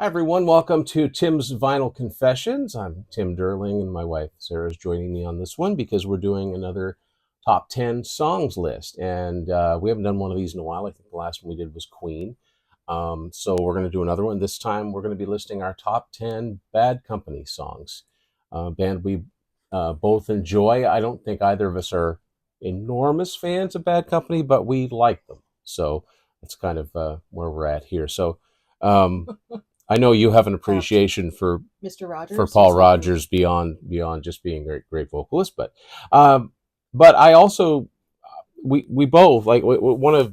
Hi, everyone. Welcome to Tim's Vinyl Confessions. I'm Tim Derling, and my wife Sarah is joining me on this one because we're doing another top 10 songs list. And we haven't done one of these in a while. I think the last one we did was Queen. So we're going to do another one. This time we're going to be listing our top 10 Bad Company songs. Band we both enjoy. I don't think either of us are enormous fans of Bad Company, but we like them. So that's kind of where we're at here. So. Um, I know you have an appreciation for Mr. for Rogers, Paul yes, I do. Rogers beyond just being a great vocalist, um, but I also we both like we want to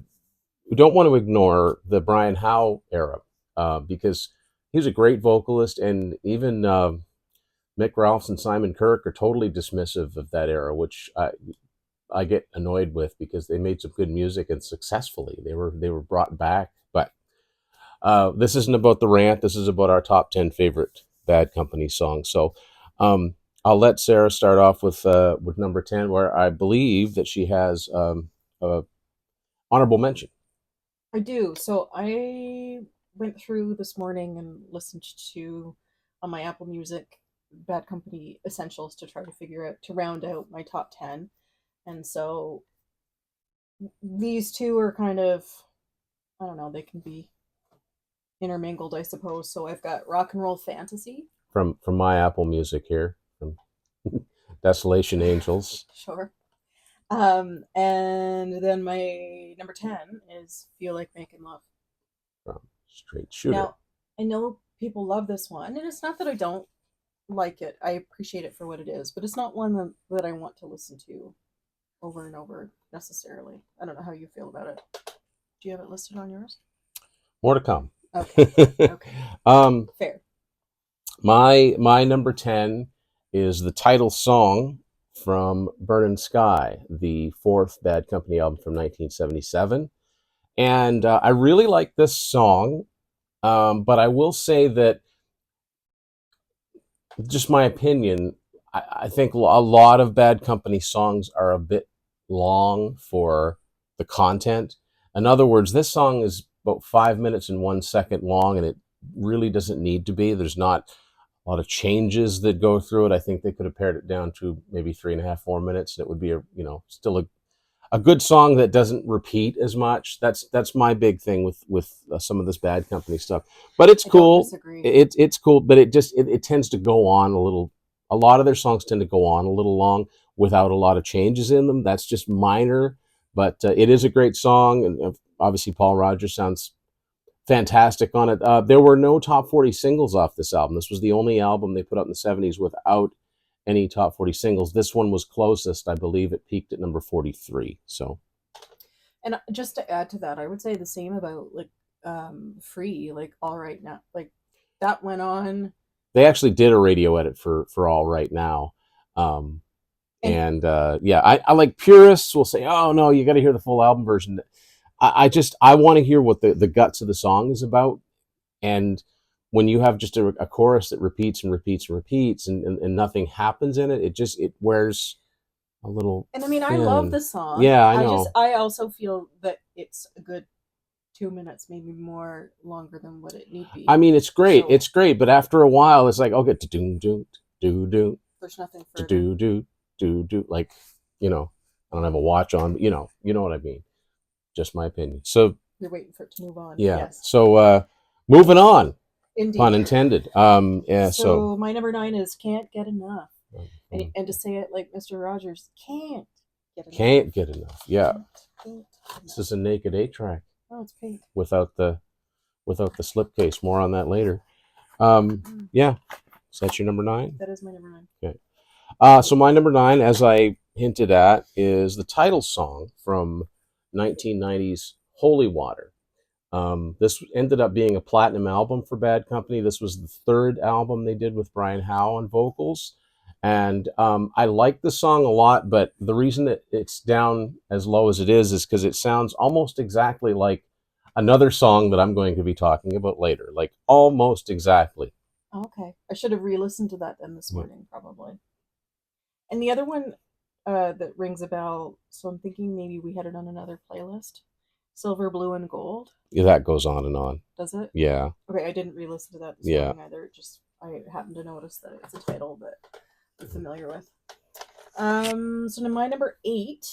we don't want to ignore the Brian Howe era because he was a great vocalist, and even Mick Ralphs and Simon Kirke are totally dismissive of that era, which I get annoyed with because they made some good music and successfully they were brought back, but this isn't about the rant. This is about our top 10 favorite Bad Company songs. So I'll let Sarah start off with number 10, where I believe that she has a honorable mention. I do. So I went through this morning and listened to on my Apple Music Bad Company Essentials to try to figure out to round out my top 10. And so these two are kind of, I don't know, they can be intermingled, I suppose. So I've got Rock and Roll Fantasy. From my Apple Music here, from Desolation Angels. Sure. And then my number 10 is Feel Like Making Love. From Straight Shooter. Now, I know people love this one, and it's not that I don't like it. I appreciate it for what it is, but it's not one that I want to listen to over and over necessarily. I don't know how you feel about it. Do you have it listed on yours? More to come. Okay. Okay. um, Fair. my number 10 is the title song from Burnin' Sky, the fourth Bad Company album from 1977. And I really like this song, but I will say that, just my opinion, I think a lot of Bad Company songs are a bit long for the content. In other words, this song is about 5 minutes and 1 second long, and it really doesn't need to be. There's not a lot of changes that go through it. I think they could have pared it down to maybe 3.5, 4 minutes, and it would be still a good song that doesn't repeat as much. That's my big thing with some of this Bad Company stuff. But it's I don't cool. disagree. It's cool, but it tends to go on a little. A lot of their songs tend to go on a little long without a lot of changes in them. That's just minor, but it is a great song, and obviously Paul Rogers sounds fantastic on it. There were no top 40 singles off this album. This was the only album they put out in the 70s without any top 40 singles. This one was closest. I believe it peaked at number 43. So And just to add to that, I would say the same about like Free, like All Right Now. Like that went on they actually did a radio edit for All Right Now. Um, and and yeah, I like purists will say, oh no, you got to hear the full album version. I want to hear what the guts of the song is about. And when you have just a chorus that repeats and repeats and repeats and nothing happens in it, it wears a little and I mean I love thin. the song. Yeah, I know. I also feel that it's a good 2 minutes, maybe more longer than what it need I be. mean, it's great. So It's great, but after a while, it's like, okay, do do do do there's nothing further. do do do like, you know, I don't have a watch on, but you know what I mean. Just my opinion. So You're waiting for it to move on. yeah. Yes, So moving on, pun indeed. intended. Yeah. So So my number 9 is Can't Get Enough. um, And to say it like Mr. Rogers, can't get enough. can't get enough. Yeah. Can't get This enough. is a naked eight track Oh, it's pink. without the slipcase. More on that later. Mm, Yeah. So that's your number 9. that is my number 9. Okay. So my number 9, as I hinted at, is the title song from 1990's Holy Water. This ended up being a platinum album for Bad Company. This was the third album they did with Brian Howe on vocals. And I like the song a lot, but the reason that it's down as low as it is because it sounds almost exactly like another song that I'm going to be talking about later. Like almost exactly. Okay. I should have re listened to that then this Yeah. morning, probably. And the other one that rings a bell, so I'm thinking maybe we had it on another playlist. Silver, Blue, and Gold. Yeah, that goes on and on. Does it? Yeah, Okay, I didn't re-listen to that this yeah. morning either. Just I happened to notice that it's a title that I'm familiar with. So now my number 8,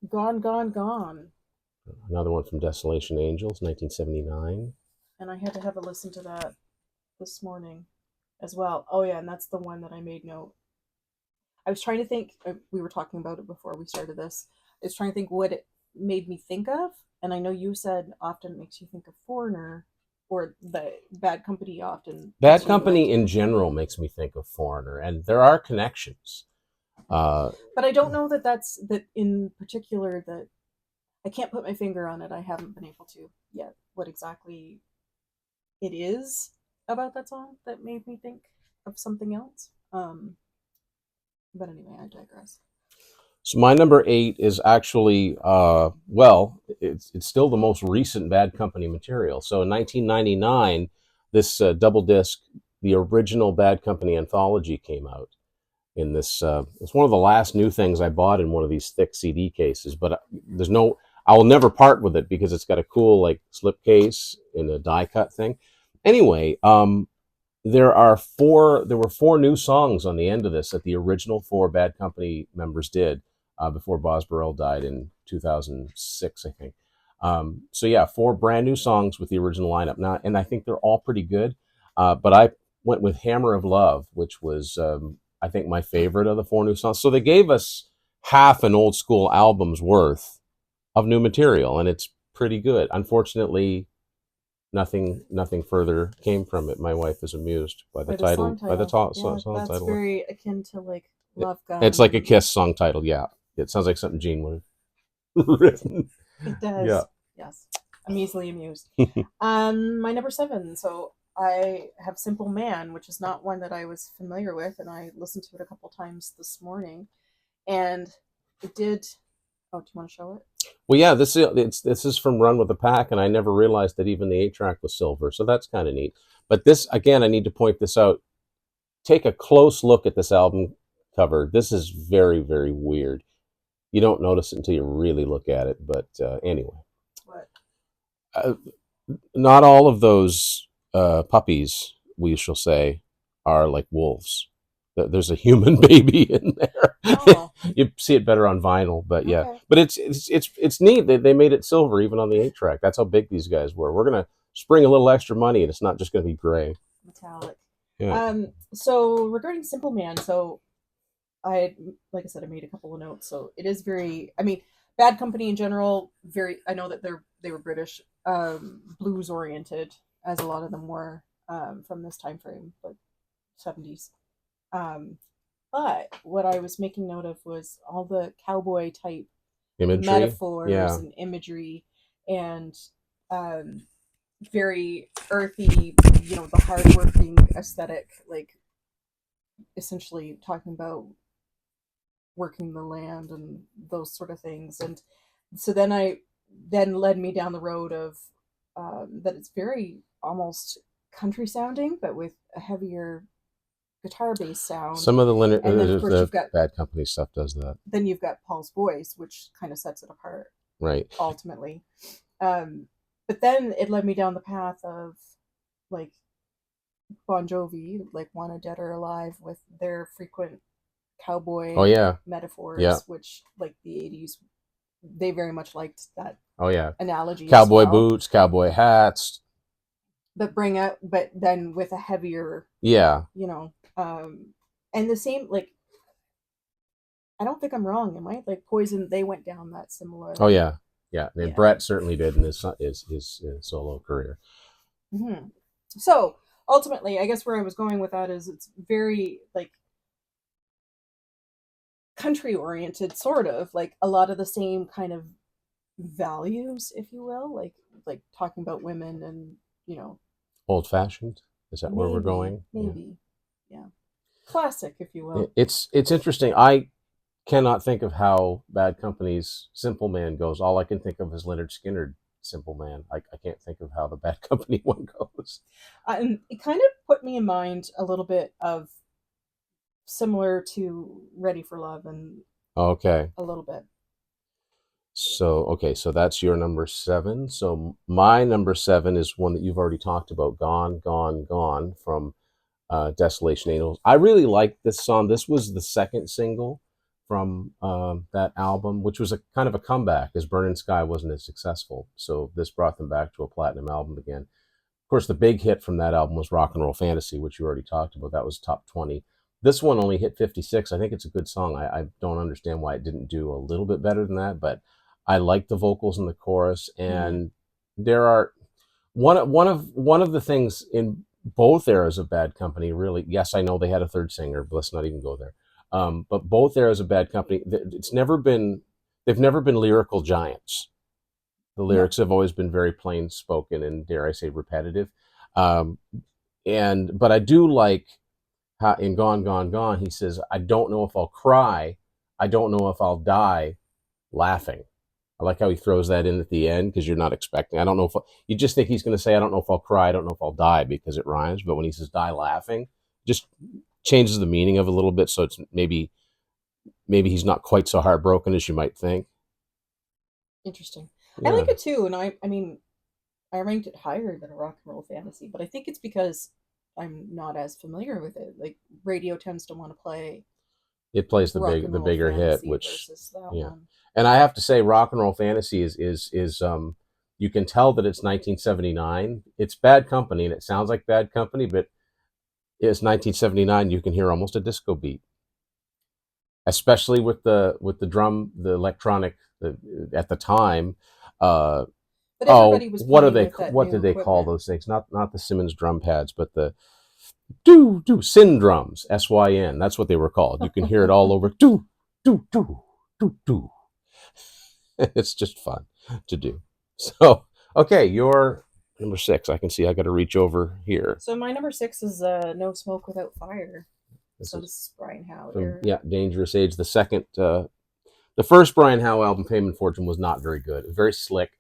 Gone, Gone, Gone, Another one from Desolation Angels, 1979. and I had to have a listen to that this morning as well. Oh yeah, and that's the one that I made note. I was trying to think. We were talking about it before we started this. I was trying to think what it made me think of, and I know you said often it makes you think of Foreigner, or the Bad Company often Bad makes you like. Company in general makes me think of Foreigner, and there are connections. But I don't know that that's that in particular that I can't put my finger on it. I haven't been able to yet. What exactly it is about that song that made me think of something else. But anyway, I digress. So my number 8 is actually, well, it's still the most recent Bad Company material. So in 1999, this double disc, the original Bad Company anthology came out. In this, it's one of the last new things I bought in one of these thick CD cases. But there's no, I will never part with it because it's got a cool like slip case and a die cut thing. Anyway, there were 4 new songs on the end of this that the original 4 Bad Company members did before Boz Burrell died in 2006, I think. So yeah, 4 brand new songs with the original lineup now, and I think they're all pretty good. But I went with Hammer of Love, which was I think my favorite of the 4 new songs. So they gave us half an old school album's worth of new material, and it's pretty good. Unfortunately, nothing further came from it. My wife is amused by the By the song title, by the title, yeah, song that's title. very akin to like Love It's Gun. like a And Kiss song title. Yeah, it sounds like something Gene would have written. it Yeah. does. Yes, I'm easily amused. My number 7. So I have Simple Man, which is not one that I was familiar with, and I listened to it a couple times this morning, and it did. Oh, do you want to show it? Well, yeah, this is from Run with the Pack, and I never realized that even the 8 track was silver, so that's kind of neat. But this again, I need to point this out. Take a close look at this album cover. This is very weird. You don't notice it until you really look at it. But anyway, What? uh, not all of those puppies, we shall say, are like wolves. There's a human baby in there. Oh, You see it better on vinyl, but yeah. okay. But it's neat. They made it silver even on the 8 track. That's how big these guys were. We're gonna spring a little extra money, and it's not just gonna be gray. Metallic. Yeah. So regarding Simple Man, so I like I said, I made a couple of notes. So it is very. I mean, Bad Company in general. Very. I know that they were British, blues oriented, as a lot of them were from this time frame, like 70s. Um, but what I was making note of was all the cowboy type Imagery. metaphors Yeah. and imagery, and um, very earthy. The hardworking aesthetic, like essentially talking about working the land and those sort of things. And so then led me down the road of that it's very almost country sounding, but with a heavier guitar bass sound. Some of And then of course the Bad Company stuff does that. you've got Paul's voice, which kind of sets it apart Right. ultimately. But then it led me down the path of like Bon Jovi, like Wanna Dead or Alive, with their frequent cowboy Oh yeah. metaphors, Yeah. which like the 80s, they very much liked that Oh yeah. analogy Cowboy as well. boots, cowboy hats. But then with a heavier, Yeah. And the same, like, I don't think I'm wrong, am I? Like Poison, they went down that similar. Oh yeah. Yeah. And Yeah. Brett certainly did in his solo career. Mm-hmm. So ultimately, I guess where I was going with that is it's very like country oriented, sort of like a lot of the same kind of values, if you will, like talking about women and Old fashioned. Is that where we're going? maybe, yeah, classic, if you Yeah. will. It's interesting. I cannot think of how Bad Company's Simple Man goes. All I can think of is Leonard Skinner Simple Man. I can't think of how the Bad Company one goes. And it kind of put me in mind a little bit of similar to Ready for Love, and Okay. a little bit. So, okay, so that's your number seven. So my number seven is one that you've already talked about, Gone, Gone, Gone from Desolation Angels. I really liked this song. This was the second single from that album, which was a kind of a comeback as Burning Sky wasn't as successful. So this brought them back to a platinum album again. Of course, the big hit from that album was Rock and Roll Fantasy, which you already talked about. That was top 20. This one only hit 56. I think it's a good song. I don't understand why it didn't do a little bit better than that, but I like the vocals in the chorus. Mm-hmm. And there are one of the things in both eras of Bad Company. Really, yes, I know they had a third singer, but let's not even go there. But both eras of Bad Company, it's never been they've never been lyrical giants. The No. lyrics have always been very plain spoken and, dare I say, repetitive. Um, and but I do like how in Gone, Gone, Gone he says, "I don't know if I'll cry, I don't know if I'll die laughing." I like how he throws that in at the end because you're not expecting. I don't know if you just think he's going to say, "I don't know if I'll cry, I don't know if I'll die," because it rhymes. But when he says "die laughing," just changes the meaning of it a little bit. So it's maybe he's not quite so heartbroken as you might think. Interesting. I Yeah, like it too, and I mean, I ranked it higher than a rock and roll fantasy, but I think it's because I'm not as familiar with it. Like radio tends to want to play it plays rock and the roll bigger hit, fantasy which versus that yeah. one. And I have to say, Rock and Roll Fantasy is you can tell that it's 1979. It's Bad Company, and it sounds like Bad Company, but it's 1979. You can hear almost a disco beat, especially with the drum, the electronic at the time. Uh, But oh, everybody was what are playing they? with that What new did they call equipment. those things? Not the Simmons drum pads, but the do syn drums. SYN. That's what they were called. You can hear it all over. Do. It's just fun to do. So, okay, you're number six. I can see I got to reach over here. So my number six is "No Smoke Without Fire." This So is this is Brian Howe from, era. yeah, Dangerous Age. The first Brian Howe album, Fame and Fortune, was not very good. Very slick,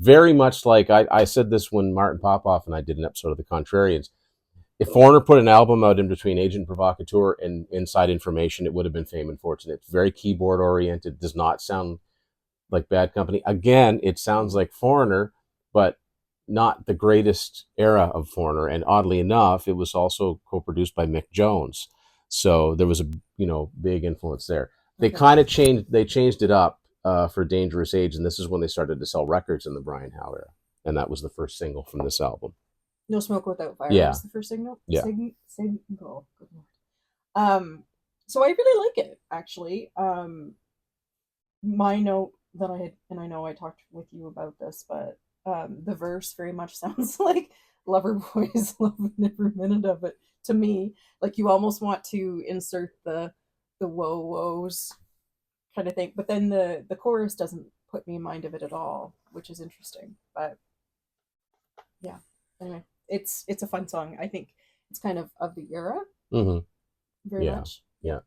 very much like I said this when Martin Popoff and I did an episode of The Contrarians. If Foreigner put an album out in between Agent Provocateur and Inside Information, it would have been Fame and Fortune. It's very keyboard oriented. Does not sound like Bad Company. Again, it sounds Mm. like Foreigner, but not the greatest era of Foreigner. And oddly enough, it was also co-produced by Mick Jones, so there was a big influence there. They Okay. kind of changed. They changed it up for Dangerous Age, and this is when they started to sell records in the Brian Howe era, and that was the first single from this album. "No Smoke Without Fire" Yeah, was the first signal. yeah. Single. Good Lord. So I really like it actually. My note that I had, and I know I talked with you about this, but the verse very much sounds like Lover Boys, loving every minute of it to me. Like you almost want to insert the whoa woes kind of thing, but then the chorus doesn't put me in mind of it at all, which is interesting. But yeah, anyway, it's a fun song. I think it's kind of the era Hmm. very Yeah, much. Yeah. yeah.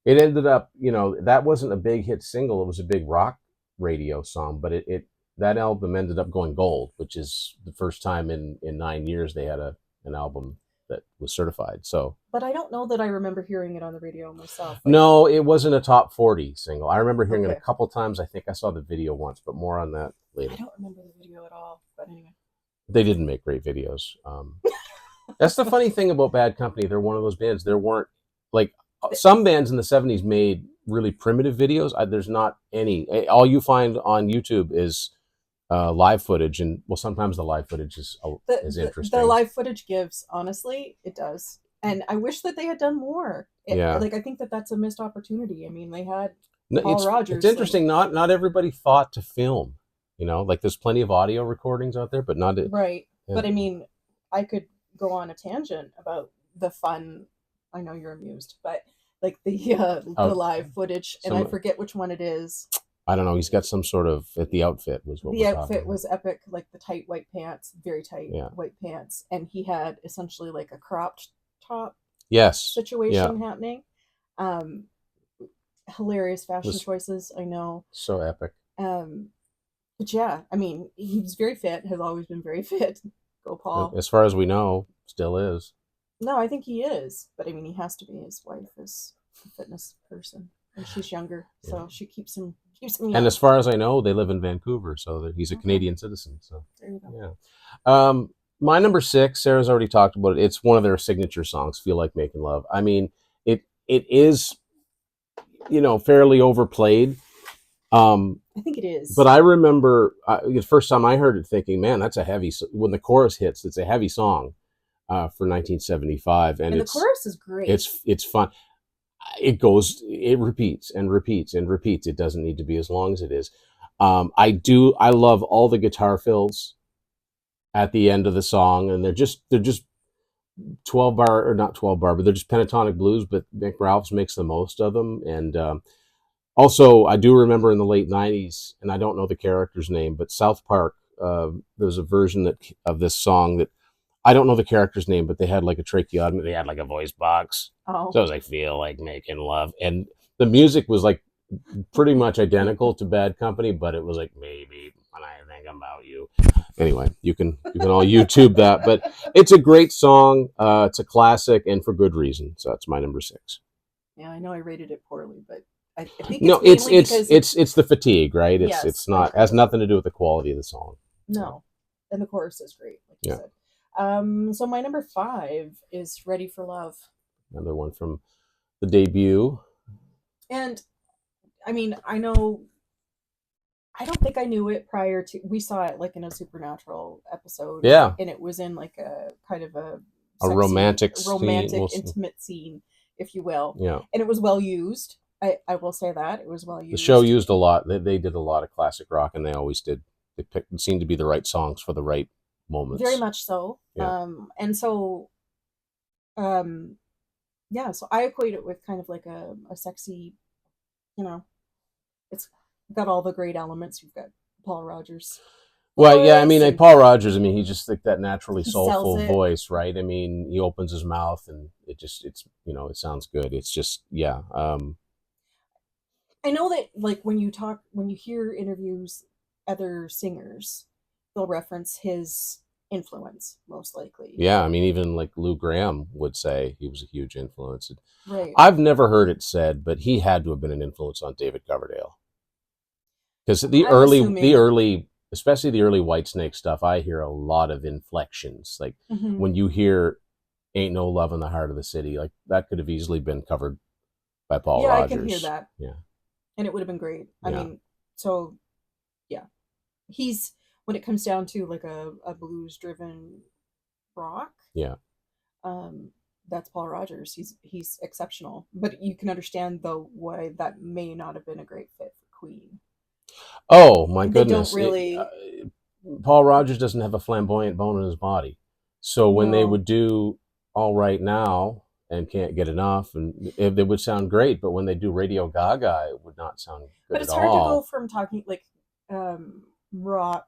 It ended up, that wasn't a big hit single. It was a big rock radio song, but it that album ended up going gold, which is the first time in 9 years they had an album that was certified. So But I don't know that I remember hearing it on the radio myself. Like, no, it wasn't a top 40 single. I remember hearing it a okay, couple times. I think I saw the video once, but more on that I later. don't remember the video at all. But anyway. They didn't make great videos. That's the funny thing about Bad Company. They're one of those bands. There weren't like some bands in the '70s made really primitive videos. There's not any. All you find on YouTube is live footage, and well, sometimes the live footage is The interesting. live footage gives, honestly, it does. And I wish that they had done more. Yeah, Like I think that that's a missed opportunity. I mean, they had no, Paul it's Rogers. Like, interesting. Not everybody thought to film. Like there's plenty of audio recordings out there, but not it. right. Yeah. But I mean, I could go on a tangent about the fun. I know you're amused, but like the Out live footage, and I some. forget which one it is. I don't know. He's got some sort of at the outfit was what The we're talking outfit about. was epic, like the tight white pants, very tight Yeah. white pants, and he had essentially like a cropped top Yes. Yeah. situation happening. Um, Hilarious It fashion was choices, I know. so epic. Um, but yeah, I mean, he was very fit, has always been very fit. Go Paul. As far as we know, still is. No, I think he is, but I mean, he has to be. His wife is a fitness person, and she's younger, Yeah. so she keeps him Keeps him And young. as far as I know, they live in Vancouver, so he's a Okay, Canadian citizen. So there you go. yeah. My number six, Sarah's already talked about it. It's one of their signature songs, "Feel Like Making Love." I mean, it is, fairly overplayed. I think it But is. I remember the first time I heard it, thinking, "Man, that's a heavy." When the chorus hits, it's a heavy song for 1975, and And the chorus is great. it's fun. It repeats and repeats and repeats. It doesn't need to be as long as it is. I love all the guitar fills at the end of the song, and they're just 12 bar, or not 12 bar, but they're just pentatonic blues. But Mick Ralphs makes the most of them, and also I do remember in the late '90s, and I don't know the character's name, but South Park. There's a version of this song that I don't know the character's name, but they had like a tracheotomy. They had like a voice box. Oh, So it was like, "Feel Like Making Love." And the music was like pretty much identical to Bad Company, but it was like, "Maybe when I think about you." Anyway, you can all YouTube that, but it's a great song. It's a classic, and for good reason. So that's my number six. yeah, I know I rated it poorly, but I think No, it's mainly because it's the fatigue, right? It's yes, I not, agree has with that. nothing to do with the quality of the song. So No, and the chorus is great, like you yeah, said. So my number five is "Ready for Love," another one from the debut. and I mean, I know I don't think I knew it prior to we saw it like in a Supernatural episode, Yeah, and it was in like a kind of a a sexy, romantic scene. romantic, intimate scene, if you will, Yeah, and it was well used. I will say that it was well the show used, used a lot. They did a lot of classic rock, and they always did. They picked seemed to be the right songs for the right very moments. much so. Yeah. And so um, yeah, so I equate it with kind of like a sexy, you know, it's got all the great elements. You've got Paul Rogers' Well, yeah, I voice, mean, and Paul Rogers. I mean, he's just like that naturally he sells soulful it. voice, right? I mean, he opens his mouth, and it sounds good. It's just, yeah, I know that like when you hear interviews, other singers, they'll reference his influence most likely. yeah. I mean, even like Lou Graham would say he was a huge influence. Right. I've never heard it said, but he had to have been an influence on David Coverdale, because I'm the assuming. early, especially the early Whitesnake stuff, I hear a lot of inflections. Like Hmm. when you hear "Ain't No Love in the Heart of the City," like that could have easily been covered by Paul Yeah, I can hear Rogers. that, Yeah, and it would have been great. I yeah, mean, so yeah, he's when it comes down to like a blues driven rock, yeah. um, that's Paul Rogers. He's exceptional, but you can understand though why that may not have been a great fit for Queen. Oh my They don't goodness! really Paul Rogers doesn't have a flamboyant bone in his body, so when they no, would do "All Right Now" and "Can't Get Enough," and they would sound great, but when they do "Radio Gaga," it would not sound good but at it's hard to go all. from talking like rock,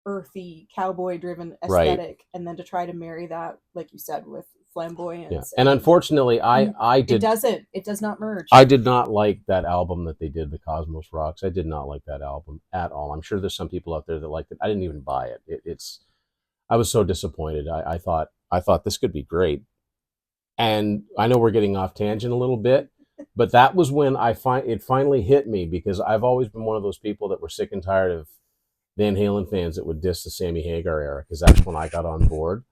earthy, cowboy driven Right? aesthetic, and then to try to marry that, like you said, with Yeah. flamboyance And and unfortunately, it does not I merge. did not like that album that they did, the Cosmos Rocks. I did not like that album at all. I'm sure there's some people out there that liked it. I didn't even buy it. It's I was so disappointed. I thought this could be great. And I know we're getting off tangent a little bit, but that was when it finally hit me, because I've always been one of those people that were sick and tired of Van Halen fans that would diss the Sammy Hagar era, because that's when I got on board.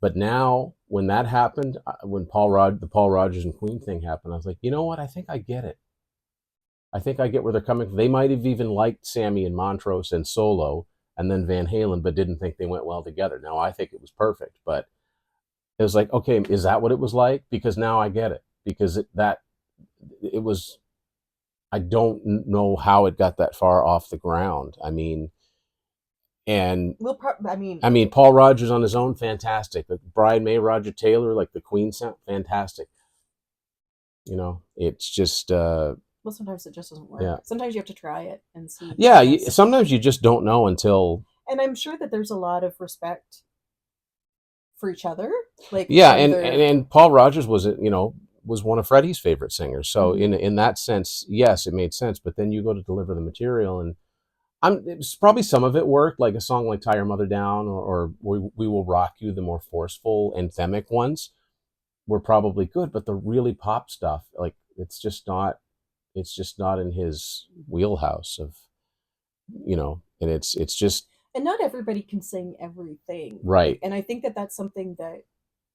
But now, when that happened, when the Paul Rogers and Queen thing happened, I was like, you know what? I think I get it. I think I get where they're coming from. They might have even liked Sammy and Montrose and Solo, and then Van Halen, but didn't think they went well together. Now I think it was perfect, but it was like, okay, is that what it was like? Because now I get it. Because it was. I don't know how it got that far off the ground. I mean, and I mean, Paul Rogers on his own, fantastic. Like Brian May, Roger Taylor, like the Queen sound, fantastic. It's just, well, sometimes it just doesn't work. yeah, Sometimes you have to try it and see, I yeah. guess. Sometimes you just don't know until, And I'm sure that there's a lot of respect for each other, like yeah. from And Paul Rogers was one of Freddie's favorite singers. So Mhm. in that sense, yes, it made sense. But then you go to deliver the material, and it's probably some of it worked, like a song like "Tie Your Mother Down" or "We Will Rock You," the more forceful anthemic ones were probably good, but the really pop stuff, like it's just not. it's just not in his wheelhouse of, and it's just And not everybody can sing everything. right. And I think that that's something that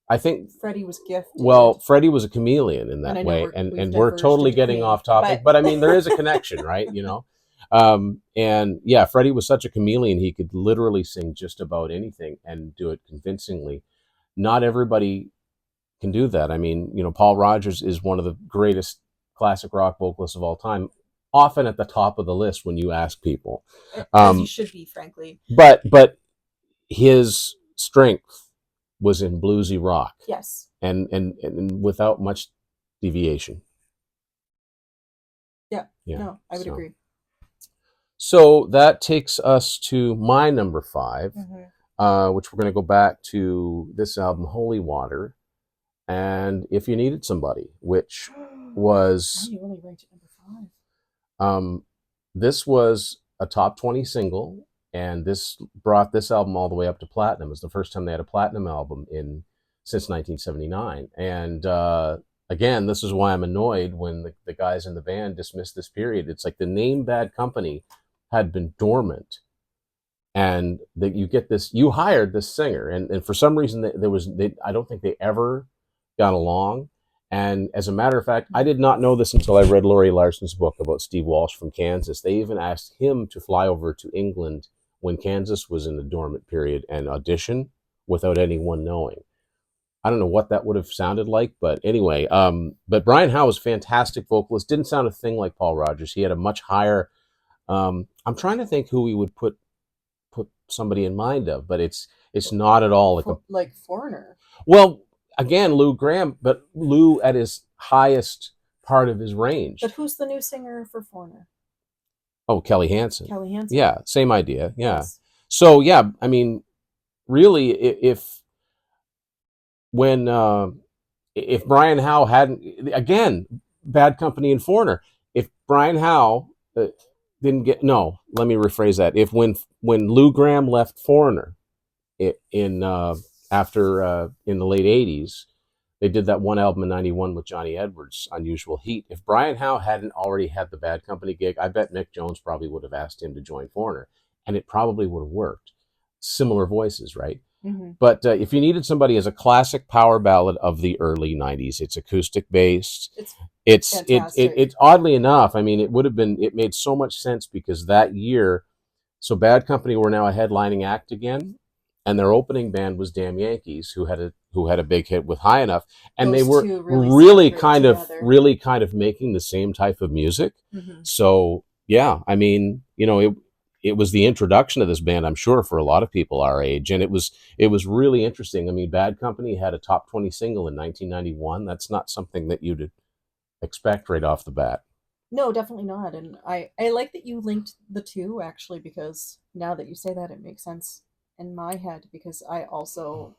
I think, Freddie was gifted. well, Freddie was a chameleon in And that I know way, we've and we're diverged totally in getting between, off topic, but I mean, there is a connection, right? And yeah, Freddie was such a chameleon; he could literally sing just about anything and do it convincingly. Not everybody can do that. I mean, Paul Rogers is one of the greatest classic rock vocalists of all time, often at the top of the list when you ask people. As you should be, frankly. But his strength was in bluesy rock. Yes. And without much deviation. Yeah. No, I would agree. So that takes us to my number 5, which we're going to go back to this album, Holy Water, and If You Needed Somebody, which was you only ranked it number 5. This was a top 20 single, and this brought this album all the way up to platinum. It was the first time they had a platinum album since 1979. And again, this is why I'm annoyed when the guys in the band dismissed this period. It's like the name Bad Company had been dormant, and that you hired this singer, and for some reason I don't think they ever got along. And as a matter of fact, I did not know this until I read Laurie Larson's book about Steve Walsh from Kansas. They even asked him to fly over to England when Kansas was in the dormant period and audition without anyone knowing. I don't know what that would have sounded like, but anyway, but Brian Howe was a fantastic vocalist. Didn't sound a thing like Paul Rogers. He had a much higher, I'm trying to think who we would put somebody in mind of, but it's not at all like Foreigner. Well, again, Lou Gramm, but Lou at his highest part of his range. But who's the new singer for Foreigner? Oh, Kelly Hansen. Kelly Hansen. Yeah, same idea. Yeah. Yes. So yeah, I mean, really, if Brian Howe hadn't, again, Bad Company and Foreigner, if Brian Howe didn't get, no, let me rephrase that. If when Lou Gramm left Foreigner in the late 80s, they did that one album in 91 with Johnny Edwards, Unusual Heat. If Brian Howe hadn't already had the Bad Company gig, I bet Mick Jones probably would have asked him to join Foreigner, and it probably would have worked. Similar voices, right? Mm-hmm. But if you needed somebody as a classic power ballad of the early 90s, it's acoustic based. It's oddly enough, I mean, it made so much sense because that year, so Bad Company were now a headlining act again, and their opening band was Damn Yankees, who had a big hit with High Enough, and they were really kind of making the same type of music. Mm-hmm. So yeah, I mean, it was the introduction of this band, I'm sure, for a lot of people our age, and it was really interesting. I mean, Bad Company had a top 20 single in 1991. That's not something that you'd expect right off the bat. No, definitely not. And I like that you linked the two, actually, because now that you say that, it makes sense in my head, because I also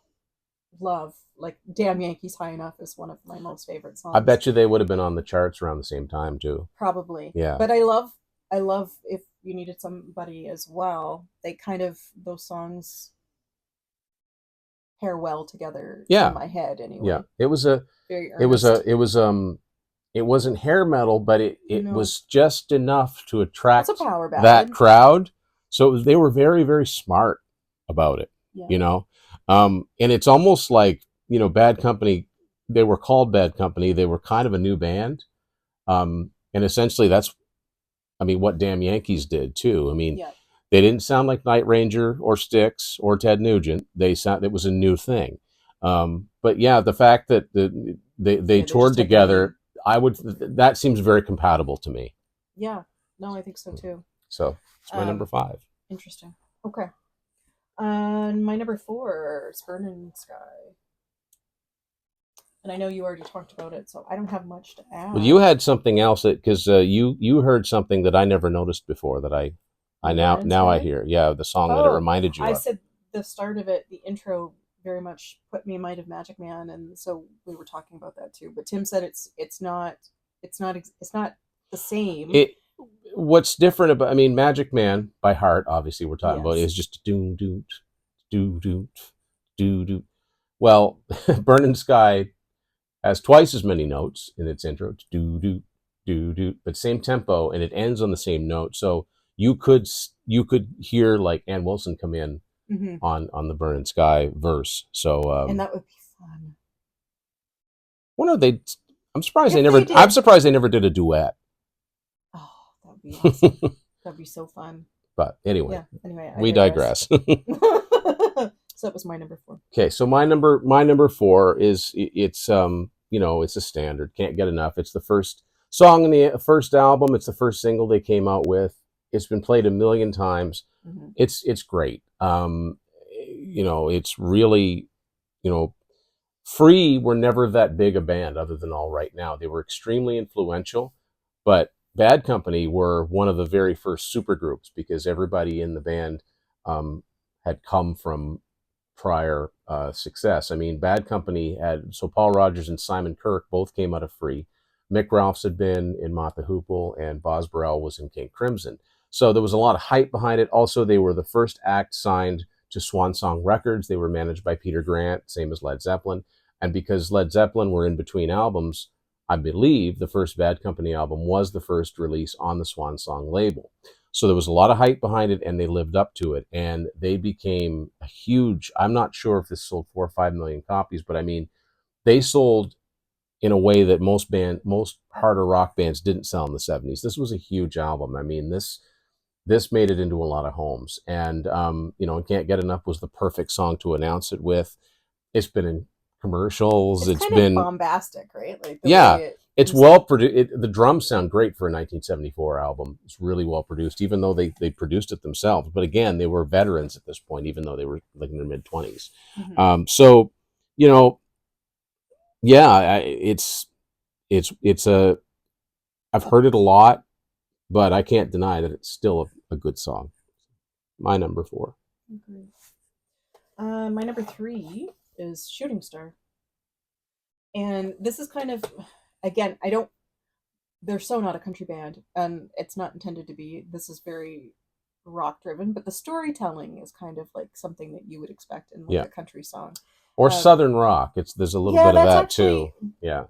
love, like, Damn Yankees High Enough is one of my most favorite songs. I bet you they would have been on the charts around the same time too. Probably. Yeah. But I love If You Needed Somebody as well. Those songs pair well together in my head anyway. Yeah. It wasn't hair metal, but it was just enough to attract that crowd. So they were very, very smart about it, and it's almost like, Bad Company, they were called Bad Company. They were kind of a new band. And essentially that's, what Damn Yankees did too. I mean, they didn't sound like Night Ranger or Styx or Ted Nugent. It was a new thing. But yeah, the fact that they toured together, that seems very compatible to me. Yeah, no, I think so too. So it's my number 5. Interesting. Okay. My number 4 is Burning Sky. And I know you already talked about it, so I don't have much to add. Well, you had something else because you heard something that I never noticed before that I now I hear. Yeah, the song that it reminded you of. I said the start of it, the intro very much put me in mind of Magic Man, and so we were talking about that too. But Tim said it's not the same. What's different about, Magic Man by heart, obviously we're talking about, is just do do do do do do. Well, Burning Sky has twice as many notes in its intro. Do do do do, but same tempo, and it ends on the same note. So you could hear like Ann Wilson come in Hmm. on the Burning Sky verse. So And that would be fun wonder if they. I'm surprised they if never. they I'm did. surprised they never did a duet. Oh, that would be awesome. That'd be so fun. But anyway, Yeah. Anyway, I we digress. digress. So that was my number 4. Okay, so my number four is it's it's a standard. Can't get enough. It's the first song in the first album. It's the first single they came out with. It's been played a million times. Hmm. It's great. It's really you know Free were never that big a band other than All Right Now. They were extremely influential, but Bad Company were one of the very first supergroups because everybody in the band had come from prior success. I mean, Bad Company had, so Paul Rogers and Simon Kirke both came out of Free. Mick Ralphs had been in Mott the Hoople, and Boz Burrell was in King Crimson. So there was a lot of hype behind it. Also, they were the first act signed to Swan Song Records. They were managed by Peter Grant, same as Led Zeppelin. And because Led Zeppelin were in between albums, I believe the first Bad Company album was the first release on the Swan Song label. So there was a lot of hype behind it, and they lived up to it. And they became a huge. I'm not sure if this sold 4 or 5 million copies, but I mean, they sold in a way that most harder rock bands didn't sell in the '70s. This was a huge album. I mean, this made it into a lot of homes, and and Can't Get Enough was the perfect song to announce it with. It's been in commercials. It's It's kind of been bombastic, right? Like the yeah, way it it's comes well out. produced. The drums sound great for a 1974 album. It's really well produced, even though they produced it themselves. But again, they were veterans at this point, even though they were like in their mid 20s. Hmm. So, you know, yeah, it's a. I've heard it a lot, but I can't deny that it's still a good song. My number four. Agree. My number 3 is Shooting Star, and this is kind of, again, I don't. They're so not a country band, and it's not intended to be. This is very rock driven, but the storytelling is kind of like something that you would expect in like Yeah, a country song. or Um, Southern rock. There's a little yeah, bit of that's that actually, too. Yeah,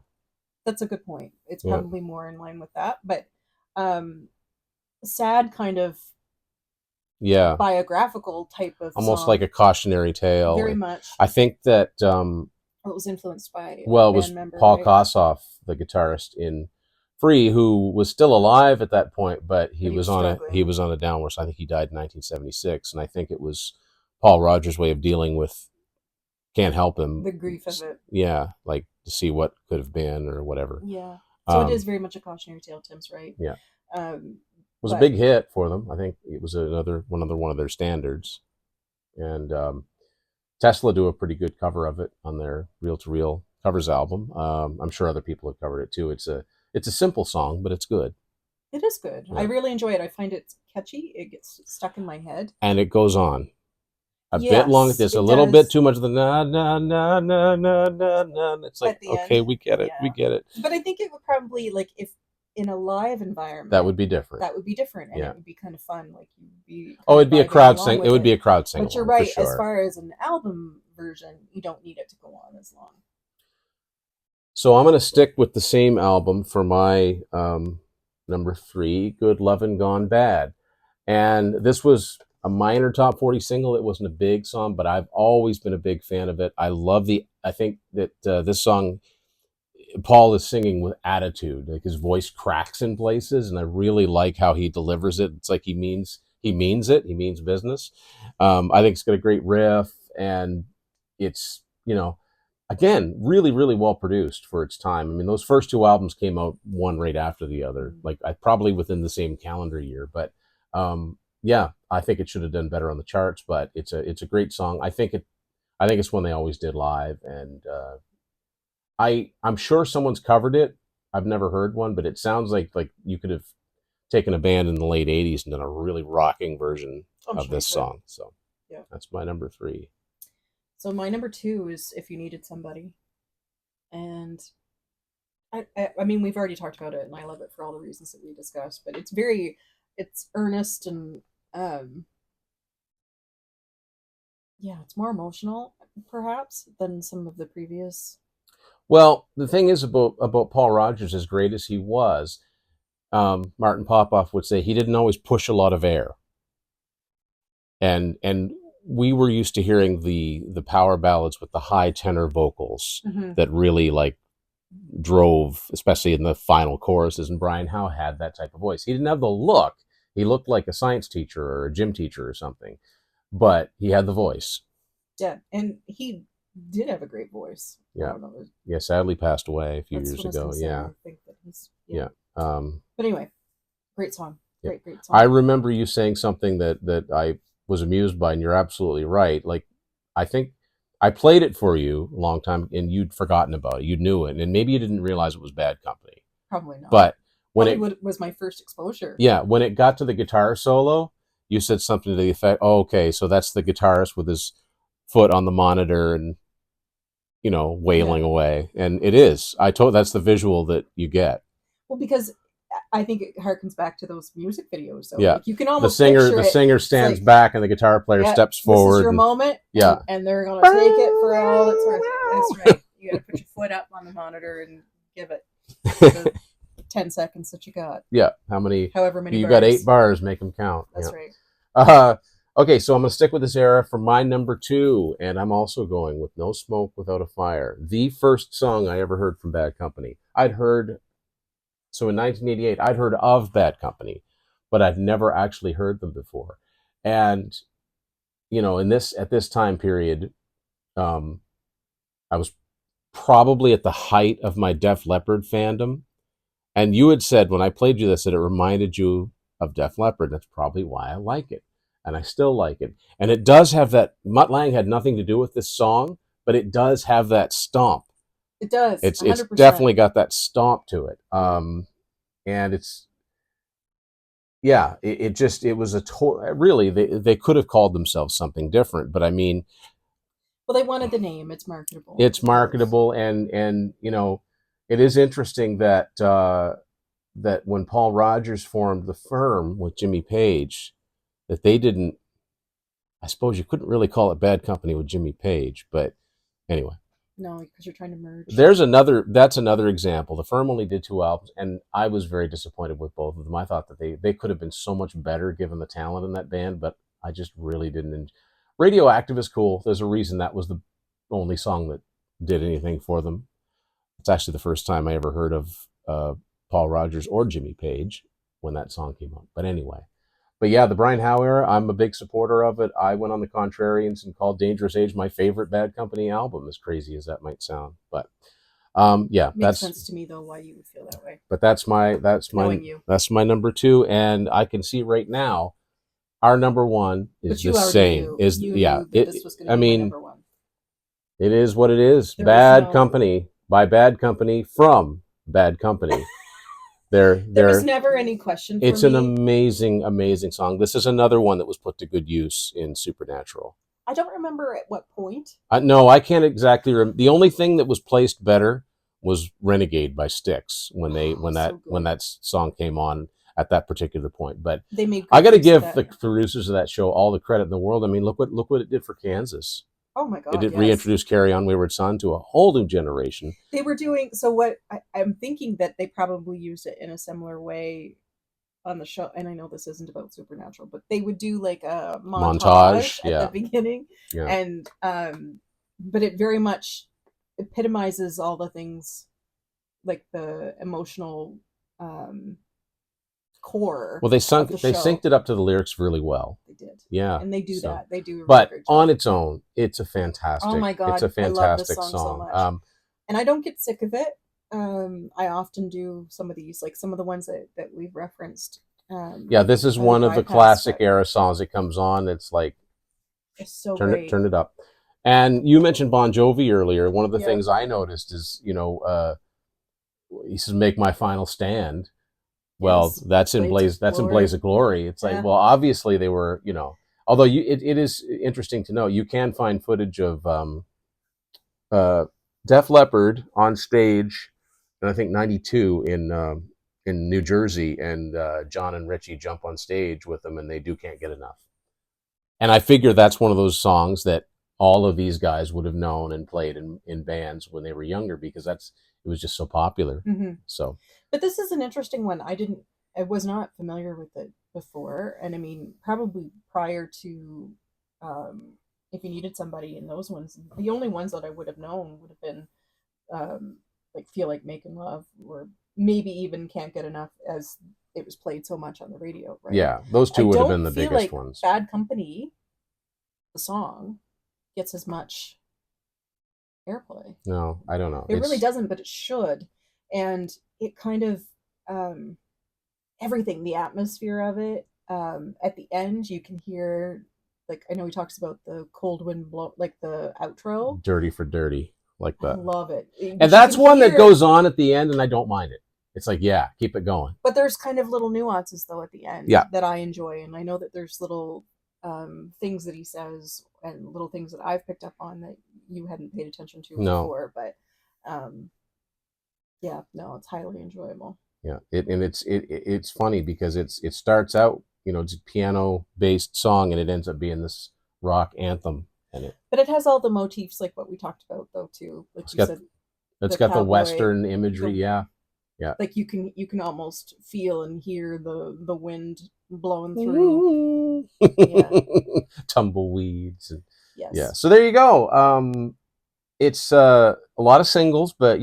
that's a good point. It's yeah, probably more in line with that, but um, sad kind of yeah. biographical type of Almost like song, a cautionary tale. very And much. I think that It was influenced by a well, it was band member, Paul right? Kossoff, the guitarist in Free, who was still alive at that point, but he But he was was on a he struggling. was on a downward. So I think he died in 1976, and I think it was Paul Rogers' way of dealing with can't help him. The grief of it. Yeah, like to see what could have been or whatever. Yeah. So it is Um, very much a cautionary tale. Tim's right. yeah, it Um, was a but big hit for them. I think it was another one of their standards, and Tesla do a pretty good cover of it on their Reel to Reel covers album. I'm sure other people have covered it too. It's a simple song, but it's good. it is good. I Yeah. really enjoy it. I find it catchy. It gets stuck in my head. And it goes on a bit long. Yes, There's a it little bit does too much of the na na na na na na na. It's like at the okay, end. we get it, we Yeah. get it. But I think it would probably, like, if in a live That environment, would be different. that would be different, and Yeah. it would be kind of fun. Like, you'd be Oh, kind of it'd be a vibing crowd along sing. It with would be it. a crowd sing But you're along for right. As sure. far as an album version, you don't need it to go on as long. So I'm gonna stick with the same album for my number three, Good Lovin' Gone Bad. And this was a minor top 40 single. It wasn't a big song, but I've always been a big fan of it. I think that this song, Paul is singing with attitude. Like his voice cracks in places, and I really like how he delivers it. It's like he means it. He means business. I think it's got a great riff, and it's, again, really, really well produced for its time. I mean, those first two albums came out one right after the other, Mm. like I probably within the same calendar year. But yeah, I think it should have done better on the charts. But it's a great song. I think it's one they always did live, and I'm sure someone's covered it. I've never heard one, but it sounds like you could have taken a band in the late '80s and done a really rocking version I'm of sure you this could. song. So Yeah. that's my number three. So my number 2 is If You Needed Somebody, and I mean, we've already talked about it, and I love it for all the reasons that we discussed. But it's earnest, and um, yeah, it's more emotional perhaps than some of the previous. Well, the thing is about Paul Rogers, as great as he was, Martin Popoff would say, he didn't always push a lot of air, and we were used to hearing the power ballads with the high tenor vocals Mhm. that really like drove, especially in the final choruses. And Brian Howe had that type of voice. He didn't have the look. He looked like a science teacher or a gym teacher or something, but he had the voice. Yeah, and he did have a great voice. I Yeah. don't know. Yeah, sadly passed away a few That's years what I was ago. gonna say. Yeah. I think that he's Yeah. Um, But anyway, great song. yeah. Great song. I remember you saying something that I was amused by, and you're absolutely right. Like, I think I played it for you a long time, and you'd forgotten about it. You knew it, and maybe you didn't realize it was Bad Company. Probably not. But when Probably it was my first exposure. yeah, when it got to the guitar solo, you said something to the effect, "Oh, okay, so that's the guitarist with his foot on the monitor and wailing away." And it is. That's the visual that you get. Well, because I think it harkens back to those music videos. So Yeah. like you can The almost singer picture the it. singer It's stands like, back and the guitar player yeah, steps this is forward. your moment. Yeah. And they're gonna take it for all it's worth. That's right. You gotta put your foot up on the monitor and give it the 10 seconds that you got. Yeah. However many you bars. got 8 bars, make them count. That's yeah. right. Okay, so I'm going to stick with this era for my number 2, and I'm also going with No Smoke Without a Fire. The first song I ever heard from Bad Company. So in 1988, I'd heard of Bad Company, but I'd never actually heard them before. And, at this time period, I was probably at the height of my Def Leppard fandom. And you had said when I played you this that it reminded you of Def Leppard. That's probably why I like it. And I still like it. And it does have that. Mutt Lange had nothing to do with this song, but it does have that stomp. It does. It's 100%. definitely got that stomp to it. And it's it was really they could have called themselves something different, but I mean, well, they wanted the name. It's marketable. It's marketable, and it is interesting that that when Paul Rogers formed the firm with Jimmy Page, that they didn't. I suppose you couldn't really call it Bad Company with Jimmy Page, but anyway. No, because you're trying to merge. That's another example. The firm only did 2 albums, and I was very disappointed with both of them. I thought that they could have been so much better given the talent in that band, but I just really didn't. Radioactive is cool. There's a reason that was the only song that did anything for them. It's actually the first time I ever heard of Paul Rogers or Jimmy Page when that song came out. But anyway. But yeah, the Brian Howe era, I'm a big supporter of it. I went on the Contrarians and called Dangerous Age my favorite Bad Company album, as crazy as that might sound. But yeah, makes sense to me though why you would feel that way. But that's my number 2, and I can see right now our number 1 is the same. It is what it is. Bad Company by Bad Company from Bad Company. There was never any question for It's an amazing, amazing song. This is another one that was put to good use in Supernatural. I don't remember at what point. No, I can't exactly remember. The only thing that was placed better was Renegade by Styx when that song came on at that particular point. But I got to give the producers of that show all the credit in the world. I mean, look what it did for Kansas. Oh my God! It did reintroduce Carry On Wayward Son to a whole new generation. They were doing so. What I'm thinking that they probably used it in a similar way on the show. And I know this isn't about Supernatural, but they would do like a montage at the beginning, and but it very much epitomizes all the things, like the emotional core. Well, they synced it up to the lyrics really well. They did. Yeah. And they do that. They do. But on its own, it's a fantastic. Oh my God! It's a fantastic song. So much. And I don't get sick of it. I often do some of these, like some of the ones that we've referenced. This is one of the classic era songs that comes on. It's like, it's so turn it up. And you mentioned Bon Jovi earlier. One of the things I noticed is, he says, "Make my final stand." Well, that's in Blaze of Glory. It's like, well, obviously they were, although it is interesting to know, you can find footage of Def Leppard on stage in, I think, 92 in New Jersey, and John and Richie jump on stage with them, and they do Can't Get Enough. And I figure that's one of those songs that all of these guys would have known and played in bands when they were younger, because it was just so popular. Mm-hmm. So, but this is an interesting one. I didn't I was not familiar with it before, and I mean, probably prior to, if you needed somebody in those ones, the only ones that I would have known would have been um, like Feel Like Making Love, or maybe even Can't Get Enough, as it was played so much on the radio, right? Yeah, those I two would have been don't the feel biggest like ones. Bad Company, the song, gets as much airplay. No, I don't know. It really doesn't, but it should. And it kind of, um, everything, the atmosphere of it. At the end, you can hear, like, I know he talks about the cold wind blow, like the outro. Dirty for Dirty, like I that. love it. And You that's can one that hear, goes on at the end, and I don't mind it. It's like, yeah, keep it going. but there's kind of little nuances though at the end Yeah, that I enjoy, and I know that there's little things that he says and little things that I've picked up on that you hadn't paid attention to no, before. But um, yeah, no, it's highly enjoyable. yeah. It's funny because it starts out, it's a piano based song, and it ends up being this rock anthem, and But it has all the motifs like what we talked about though too. Like it's you got said, it's the got the cowboy, Western imagery. the Yeah, yeah. like you can almost feel and hear the wind blowing through. Yeah. Tumbleweeds, and yeah. Yes. So there you go. It's a lot of singles, but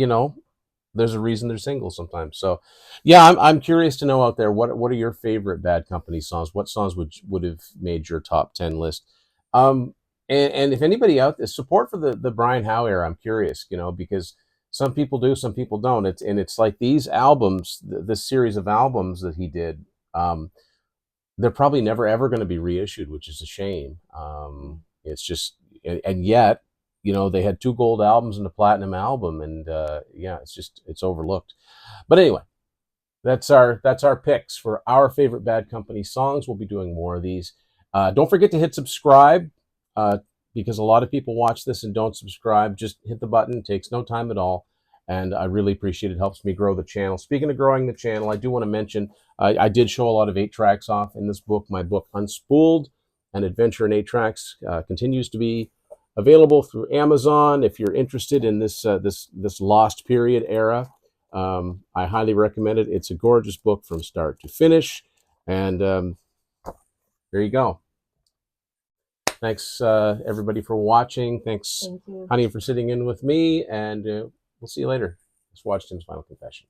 there's a reason they're singles sometimes. So, yeah, I'm curious to know out there, what are your favorite Bad Company songs? What songs would have made your top 10 list? Um, and if anybody out there support for the Brian Howe era, I'm curious, because some people do, some people don't. It's like these albums, this series of albums that he did. They're probably never ever going to be reissued, which is a shame. It's just, and yet, they had two gold albums and a platinum album, and yeah, it's overlooked. But anyway, that's our picks for our favorite Bad Company songs. We'll be doing more of these. Don't forget to hit subscribe, uh, because a lot of people watch this and don't subscribe. Just hit the button; it takes no time at all, and I really appreciate it. It helps me grow the channel. Speaking of growing the channel, I do want to mention I did show a lot of 8 tracks off in this book. My book, Unspooled, an adventure in 8 tracks, continues to be available through Amazon. If you're interested in this lost period era, I highly recommend it. It's a gorgeous book from start to finish. And there you go. Thanks, everybody, for watching. Thanks, Thank you. Honey, for sitting in with me. And we'll see you later. Let's watch Tim's Final Confessions.